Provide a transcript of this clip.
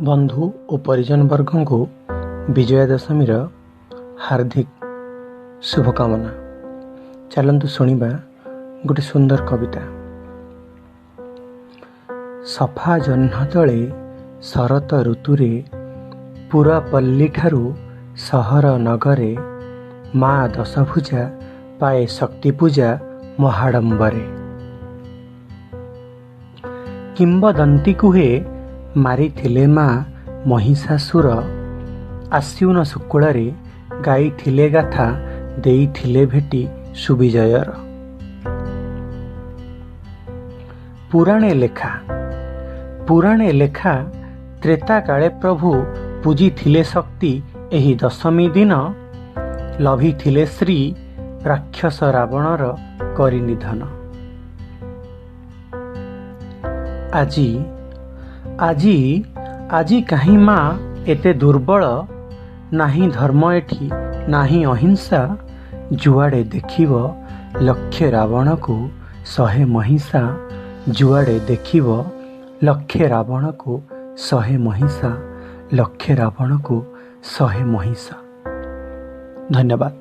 बंधु और परिजन वर्ग को विजया दशमी हार्दिक शुभकामना। चलतु शुणा गोटे सुंदर कविता। सफा जह्न तले शरत ऋतुरे पूरा पल्ली ठारू सहर नगरे माँ दशभुजा पाए शक्ति पूजा महाडंबरे। किंबदंती कुहे मारी थिले माँ महिषासुर आस्यून शुक्लारे गाई थिले गाथा देई थिले भेटी सुविजयर। पुराणे लेखा त्रेता काले प्रभु पूजी थिले शक्ति एही दशमी दिन लभी थिले श्री राक्षस रावणर करि निधन। आजी कहीं माँ एते दुर्बल नाही धर्म एठी नाही अहिंसा जुआड़े देखिब लक्षे रावण को सहे महिषा जुआड़े देखिब लक्षे रावण को सहे महिषा लक्षे रावण को सहे महिषा। धन्यवाद।